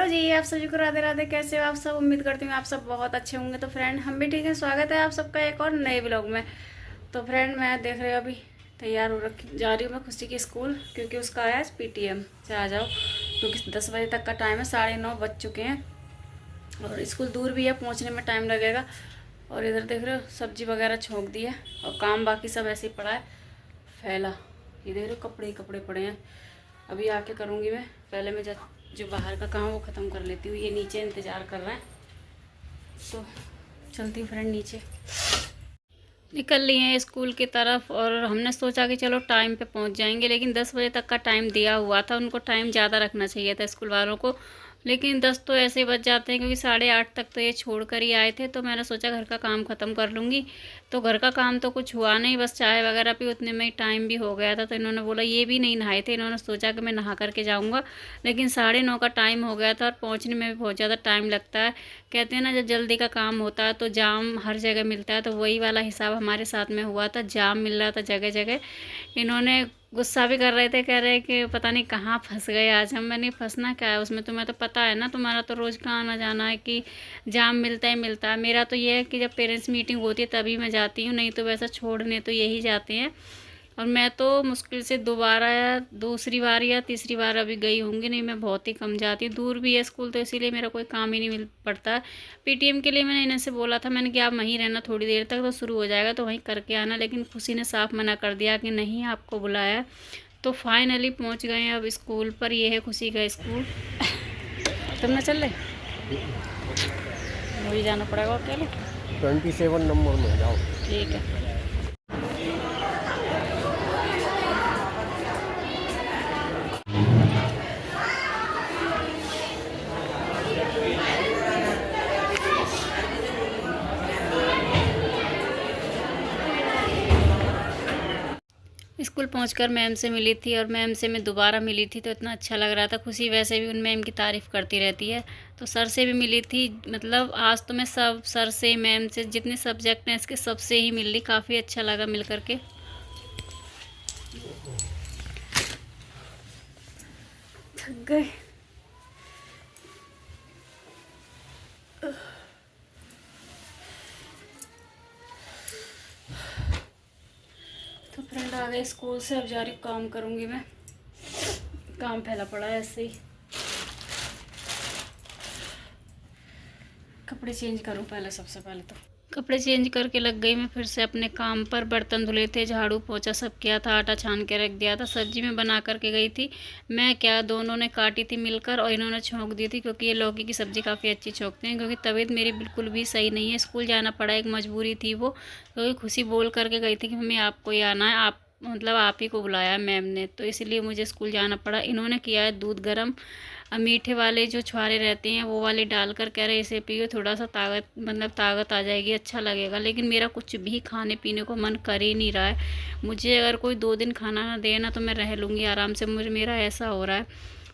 Hello जी, आप सभी को राधे राधे। कैसे हो आप सब? उम्मीद करती हूँ आप सब बहुत अच्छे होंगे। तो फ्रेंड, हम भी ठीक है। स्वागत है आप सबका एक और नए व्लॉग में। तो फ्रेंड, मैं देख रहे हो अभी तैयार हो रखी जा रही हूँ मैं खुशी की स्कूल, क्योंकि उसका आया है PTM से आ जाओ, क्योंकि 10 बजे तक का टाइम है, 9:30 बज चुके हैं और स्कूल दूर भी है, पहुँचने में टाइम लगेगा। और इधर देख रहे हो सब्जी वगैरह छोंक दी है और काम बाकी सब ऐसे ही पड़ा है फैला। ये देख रहे हो कपड़े ही कपड़े पड़े हैं। अभी आके करूँगी मैं, पहले मैं जो बाहर का काम वो ख़त्म कर लेती हूँ। ये नीचे इंतज़ार कर रहे हैं, तो चलती हूँ फ्रेंड नीचे। निकल लिए हैं स्कूल की तरफ और हमने सोचा कि चलो टाइम पे पहुँच जाएंगे, लेकिन 10 बजे तक का टाइम दिया हुआ था। उनको टाइम ज़्यादा रखना चाहिए था स्कूल वालों को, लेकिन 10 तो ऐसे ही बच जाते हैं, क्योंकि 8:30 तक तो ये छोड़ कर ही आए थे। तो मैंने सोचा घर का काम ख़त्म कर लूँगी। तो घर का काम तो कुछ हुआ नहीं, बस चाय वगैरह पी, उतने में ही टाइम भी हो गया था। तो इन्होंने बोला, ये भी नहीं नहाए थे, इन्होंने सोचा कि मैं नहा करके जाऊँगा, लेकिन 9:30 का टाइम हो गया था और पहुँचने में भी बहुत ज़्यादा टाइम लगता है। कहते हैं ना, जब जल्दी का काम होता है तो जाम हर जगह मिलता है, तो वही वाला हिसाब हमारे साथ में हुआ था। जाम मिल रहा था जगह जगह। इन्होंने गुस्सा भी कर रहे थे, कह रहे कि पता नहीं कहाँ फंस गए आज हम। मैंने फंसना क्या है उसमें, तुम्हें तो पता है ना, तुम्हारा तो रोज़ का आना जाना है कि जाम मिलता ही मिलता है। मेरा तो ये है कि जब पेरेंट्स मीटिंग होती है तभी मैं जाती हूँ, नहीं तो वैसा छोड़ने तो यही जाते हैं। और मैं तो मुश्किल से दोबारा या दूसरी बार या तीसरी बार अभी गई होंगी, नहीं मैं बहुत ही कम जाती हूँ। दूर भी है स्कूल, तो इसीलिए मेरा कोई काम ही नहीं मिल पड़ता। PTM के लिए मैंने इन्हें से बोला था, मैंने कि आप वहीं रहना थोड़ी देर तक, तो शुरू हो जाएगा तो वहीं करके आना, लेकिन खुशी ने साफ मना कर दिया कि नहीं, आपको बुलाया है। तो फाइनली पहुँच गए हैं अब स्कूल पर। ये है खुशी का स्कूल। तुम ना चल रहे, वही जाना पड़ेगा अकेले। 27 नंबर में जाओ। ठीक है। स्कूल पहुंचकर मैम से मिली थी और मैम से मैं दोबारा मिली थी, तो इतना अच्छा लग रहा था। खुशी वैसे भी उन मैम की तारीफ़ करती रहती है। तो सर से भी मिली थी, मतलब आज तो मैं सब सर से, मैम से, जितने सब्जेक्ट हैं इसके सबसे ही मिल ली। काफ़ी अच्छा लगा मिल करके। थक गए। तो फ्रेंड आ गए स्कूल से, अब जा रही काम करूँगी मैं। काम फैला पड़ा है ऐसे ही। कपड़े चेंज करूँ पहले, सबसे पहले तो कपड़े चेंज करके लग गई मैं फिर से अपने काम पर। बर्तन धुले थे, झाड़ू पोछा सब किया था, आटा छान के रख दिया था। सब्जी में बना करके गई थी मैं, क्या दोनों ने काटी थी मिलकर और इन्होंने छोंक दी थी, क्योंकि ये लौकी की सब्ज़ी काफ़ी अच्छी छोंकते हैं। क्योंकि तबीयत मेरी बिल्कुल भी सही नहीं है, स्कूल जाना पड़ा, एक मजबूरी थी वो। क्योंकि खुशी बोल करके गई थी कि मम्मी आपको ही आना है, आप मतलब आप ही को बुलाया है मैम ने, तो इसलिए मुझे स्कूल जाना पड़ा। इन्होंने किया है दूध गर्म, मीठे वाले जो छुहारे रहते हैं वो वाले डालकर, कह रहे इसे पियो, थोड़ा सा ताकत, मतलब ताकत आ जाएगी, अच्छा लगेगा। लेकिन मेरा कुछ भी खाने पीने को मन कर ही नहीं रहा है। मुझे अगर कोई 2 दिन खाना ना दे ना तो मैं रह लूँगी आराम से। मेरा ऐसा हो रहा है,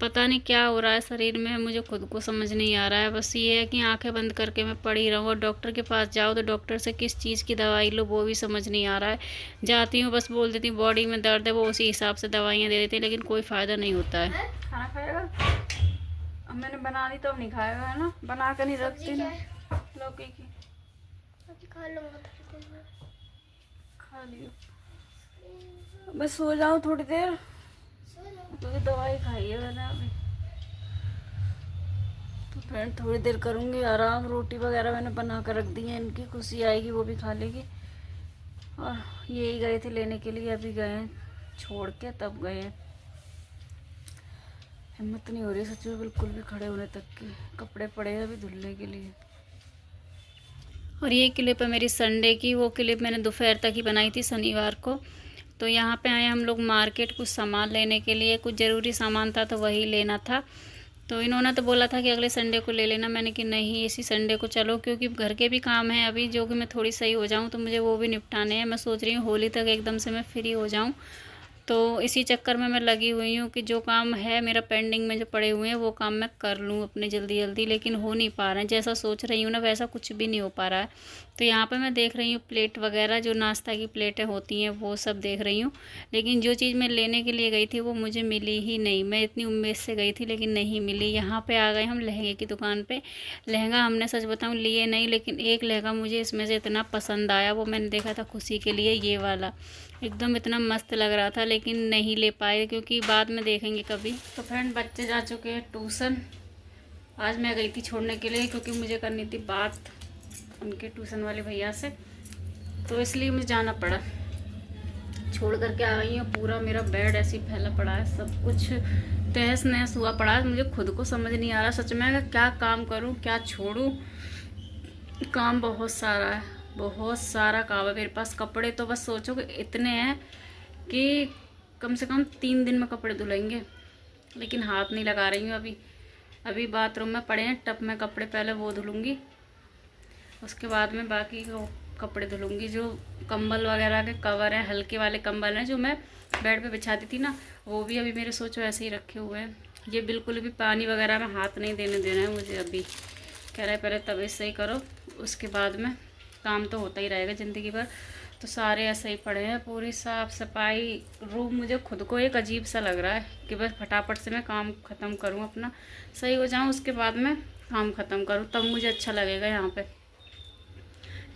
पता नहीं क्या हो रहा है शरीर में, मुझे खुद को समझ नहीं आ रहा है। बस ये है कि आंखें बंद करके मैं पड़ी रहूँ, और डॉक्टर के पास जाओ तो डॉक्टर से किस चीज़ की दवाई लो वो भी समझ नहीं आ रहा है। जाती हूँ बस बोल देती हूँ बॉडी में दर्द है, वो उसी हिसाब से दवाइयाँ दे देती हैं, लेकिन कोई फ़ायदा नहीं होता है। खाना खाएगा? अब मैंने बना दी तो अब नहीं खाएगा, है ना? बना कर नहीं रखती ना लौकी की। खा लूँगा, खा लियो। बस सो जाओ थोड़ी देर, क्योंकि दवाई खाई है मैंने अभी। तो फिर थोड़ी देर करूँगी आराम। रोटी वगैरह मैंने बना कर रख दी है इनकी, खुशी आएगी वो भी खा लेगी। और यही गए थे लेने के लिए, अभी गए हैं छोड़ के, तब गए हैं। हिम्मत नहीं हो रही सच में बिल्कुल भी खड़े होने तक की। कपड़े पड़े हैं अभी धुलने के लिए। और ये क्लिप है मेरी संडे की, वो क्लिप मैंने दोपहर तक ही बनाई थी शनिवार को। तो यहाँ पे आए हम लोग मार्केट कुछ सामान लेने के लिए, कुछ ज़रूरी सामान था तो वही लेना था। तो इन्होंने तो बोला था कि अगले संडे को ले लेना, मैंने कि नहीं इसी संडे को चलो, क्योंकि घर के भी काम है अभी, जो कि मैं थोड़ी सही हो जाऊँ तो मुझे वो भी निपटाने हैं। मैं सोच रही हूँ होली तक एकदम से मैं फ्री हो जाऊँ, तो इसी चक्कर में मैं लगी हुई हूँ कि जो काम है मेरा पेंडिंग में जो पड़े हुए हैं वो काम मैं कर लूँ अपने जल्दी जल्दी, लेकिन हो नहीं पा रहे हैं। जैसा सोच रही हूँ ना वैसा कुछ भी नहीं हो पा रहा है। तो यहाँ पे मैं देख रही हूँ प्लेट वगैरह, जो नाश्ता की प्लेटें होती हैं वो सब देख रही हूँ। लेकिन जो चीज़ मैं लेने के लिए गई थी वो मुझे मिली ही नहीं। मैं इतनी उम्मीद से गई थी लेकिन नहीं मिली। यहाँ पे आ गए हम लहंगे की दुकान पे। लहंगा हमने सच बताऊँ लिए नहीं, लेकिन एक लहंगा मुझे इसमें से इतना पसंद आया, वो मैंने देखा था खुशी के लिए, ये वाला एकदम इतना मस्त लग रहा था, लेकिन नहीं ले पाए क्योंकि बाद में देखेंगे कभी। तो फ्रेंड बच्चे जा चुके हैं ट्यूशन। आज मैं गई थी छोड़ने के लिए क्योंकि मुझे करनी थी बात उनके ट्यूशन वाले भैया से, तो इसलिए मुझे जाना पड़ा। छोड़ करके आ गई हूँ। पूरा मेरा बेड ऐसे ही फैला पड़ा है, सब कुछ तहस नहस हुआ पड़ा है। मुझे खुद को समझ नहीं आ रहा सच में, क्या काम करूँ क्या छोड़ूँ। काम बहुत सारा है, बहुत सारा काम है मेरे पास। कपड़े तो बस सोचो कि इतने हैं कि कम से कम 3 दिन में कपड़े धुलेंगे, लेकिन हाथ नहीं लगा रही हूँ अभी। अभी बाथरूम में पड़े हैं टब में कपड़े, पहले वो धुलूँगी, उसके बाद में बाकी को कपड़े धुलूँगी। जो कंबल वगैरह के कवर हैं, हल्के वाले कंबल हैं जो मैं बेड पे बिछाती थी ना, वो भी अभी मेरे सोचो ऐसे ही रखे हुए हैं। ये बिल्कुल भी पानी वगैरह में हाथ नहीं देने देना है मुझे अभी। कह रहा है पहले तबीयत सही करो, उसके बाद में काम तो होता ही रहेगा ज़िंदगी भर। तो सारे ऐसे ही पड़े हैं, पूरी साफ़ सफाई। रूम मुझे खुद को एक अजीब सा लग रहा है कि बस फटाफट से मैं काम ख़त्म करूँ, अपना सही हो जाऊँ, उसके बाद में काम ख़त्म करूँ, तब मुझे अच्छा लगेगा यहाँ पे।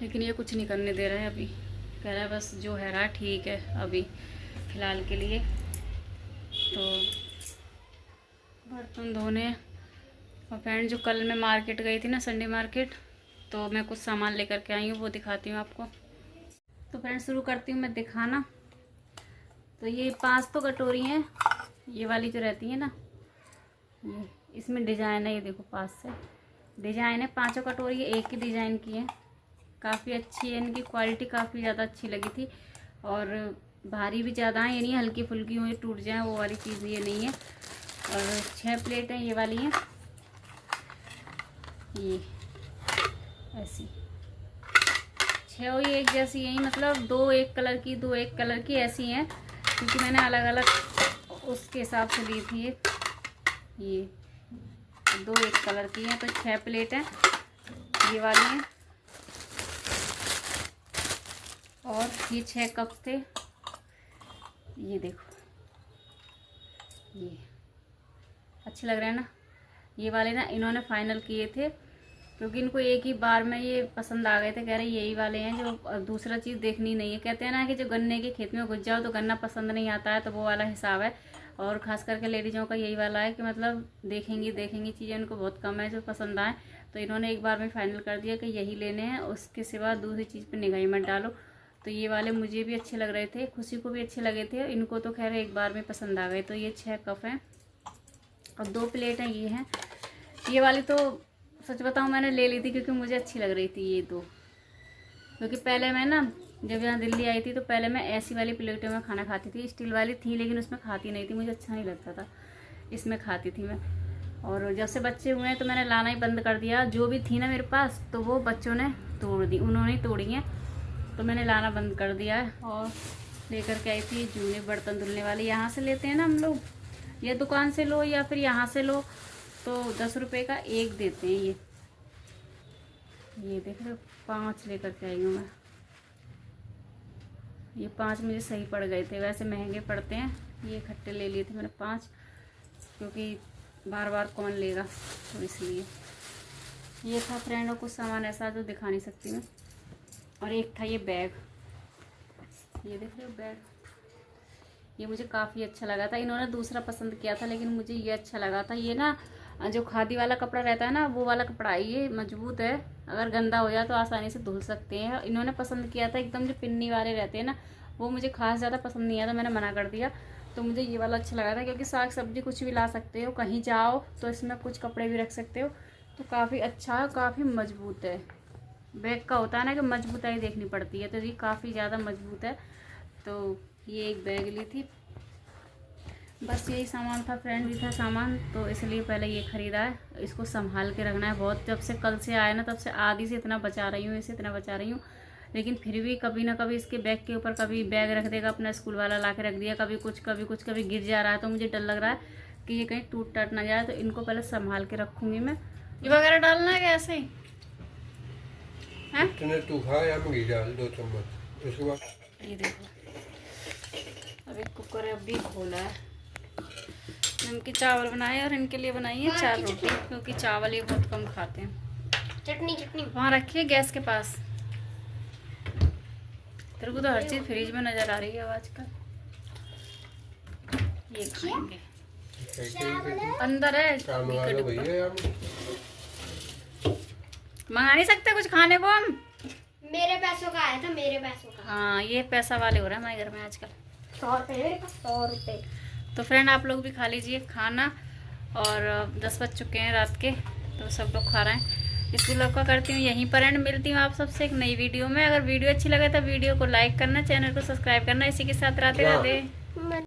लेकिन ये कुछ नहीं करने दे रहा है अभी। कह रहा है बस जो है रहा ठीक है अभी फ़िलहाल के लिए। तो बर्तन धोने। और फ्रेंड जो कल मैं मार्केट गई थी ना, संडे मार्केट, तो मैं कुछ सामान लेकर के आई हूँ, वो दिखाती हूँ आपको। तो फ्रेंड शुरू करती हूँ मैं दिखाना। तो ये 5 तो कटोरी हैं, ये वाली जो रहती है ना, ये इसमें डिज़ाइन है, ये देखो 5 से डिज़ाइन है। 5 कटोरी एक ही डिज़ाइन की है, काफ़ी अच्छी है, इनकी क्वालिटी काफ़ी ज़्यादा अच्छी लगी थी। और भारी भी ज़्यादा है, ये नहीं हल्की फुल्की हुई टूट जाए वो वाली चीज़ ये नहीं है। और 6 प्लेट हैं ये वाली हैं, ये ऐसी 6 और ये एक जैसी यही, मतलब 2 एक कलर की 2 एक कलर की ऐसी हैं, क्योंकि मैंने अलग अलग उसके हिसाब से ली थी। ये 2 एक कलर की हैं, तो 6 प्लेट हैं ये वाली हैं। और ये 6 कप थे, ये देखो, ये अच्छे लग रहे हैं ना। ये वाले ना इन्होंने फाइनल किए थे क्योंकि इनको एक ही बार में ये पसंद आ गए थे। कह रहे यही वाले हैं, जो दूसरा चीज़ देखनी नहीं है। कहते हैं ना कि जो गन्ने के खेत में घुस जाओ तो गन्ना पसंद नहीं आता है, तो वो वाला हिसाब है। और ख़ास करके लेडीज़ों का यही वाला है कि मतलब देखेंगी चीज़ें इनको बहुत कम है जो पसंद आए। तो इन्होंने एक बार में फाइनल कर दिया कि यही लेने हैं, उसके सिवा दूसरी चीज़ पर निगाह मत डालो। तो ये वाले मुझे भी अच्छे लग रहे थे, खुशी को भी अच्छे लगे थे, इनको तो खैर एक बार में पसंद आ गए। तो ये 6 कप हैं और 2 प्लेट हैं ये हैं। ये वाली तो सच बताऊं मैंने ले ली थी क्योंकि मुझे अच्छी लग रही थी ये 2। क्योंकि पहले मैं ना जब यहाँ दिल्ली आई थी तो पहले मैं ऐसी वाली प्लेटों में खाना खाती थी, स्टील वाली थी लेकिन उसमें खाती नहीं थी, मुझे अच्छा नहीं लगता था, इसमें खाती थी मैं। और जब से बच्चे हुए हैं तो मैंने लाना ही बंद कर दिया। जो भी थी ना मेरे पास तो वो बच्चों ने तोड़ दी, उन्होंने ही तोड़ी हैं, तो मैंने लाना बंद कर दिया है। और लेकर के आई थी जूने बर्तन धुलने वाले, यहाँ से लेते हैं ना हम लोग, या दुकान से लो या फिर यहाँ से लो, तो 10 रुपये का एक देते हैं। ये देख रहे हो 5 लेकर के आई हूँ मैं। ये 5 मुझे सही पड़ गए थे, वैसे महंगे पड़ते हैं, ये इकट्ठे ले लिए थे मैंने 5, क्योंकि बार बार कौन लेगा, तो इसलिए। ये था फ्रेंड, और कुछ सामान ऐसा जो दिखा नहीं सकती मैं। और एक था ये बैग, ये देख रहे हो बैग, ये मुझे काफ़ी अच्छा लगा था। इन्होंने दूसरा पसंद किया था लेकिन मुझे ये अच्छा लगा था। ये ना जो खादी वाला कपड़ा रहता है ना, वो वाला कपड़ा है, ये मजबूत है, अगर गंदा हो जाए तो आसानी से धुल सकते हैं। इन्होंने पसंद किया था एकदम जो पिन्नी वाले रहते हैं ना, वो मुझे खास ज़्यादा पसंद नहीं आया था, मैंने मना कर दिया। तो मुझे ये वाला अच्छा लगा था क्योंकि साग सब्जी कुछ भी ला सकते हो, कहीं जाओ तो इसमें कुछ कपड़े भी रख सकते हो, तो काफ़ी अच्छा है, काफ़ी मजबूत है। बैग का होता है ना कि मजबूताई देखनी पड़ती है, तो ये काफ़ी ज़्यादा मजबूत है। तो ये एक बैग ली थी, बस यही सामान था फ्रेंड, भी था सामान, तो इसलिए पहले ये ख़रीदा है। इसको संभाल के रखना है बहुत, जब से कल से आया ना तब से आधी से इतना बचा रही हूँ, इसे इतना बचा रही हूँ, लेकिन फिर भी कभी ना कभी इसके बैग के ऊपर कभी बैग रख देगा अपना स्कूल वाला ला के रख दिया, कभी कुछ कभी गिर जा रहा है, तो मुझे डर लग रहा है कि ये कहीं टूट टाट ना जाए, तो इनको पहले संभाल के रखूँगी मैं। ये वगैरह डालना है कैसे हैं? इतने तू खा या मैं घी डाल 2 चम्मच उसके बाद ये देखो अभी कुकर अभी खोला है। नमकीन चावल बनाए और इनके लिए बनाई है 4 रोटी, क्योंकि चावल ये बहुत कम खाते हैं। चटनी वहाँ रखिए गैस के पास। तेरे को तो हर चीज फ्रिज में नजर आ रही है आजकल। ये खाएंगे अंदर है काम घी का वाला डिब्बा। भैया यार मंगा नहीं सकते कुछ खाने को हम? मेरे पैसों का आया था, मेरे पैसों का। हाँ ये पैसा वाले हो रहे हैं हमारे घर में आजकल। 100 रुपए मेरे पास, 100 रुपए। तो फ्रेंड आप लोग भी खा लीजिए खाना। और 10 बज चुके हैं रात के, तो सब लोग खा रहे हैं। इस व्लॉग का करती हूँ यहीं पर एंड। मिलती हूँ आप सबसे एक नई वीडियो में। अगर वीडियो अच्छी लगे तो वीडियो को लाइक करना, चैनल को सब्सक्राइब करना। इसी के साथ राधे राधे।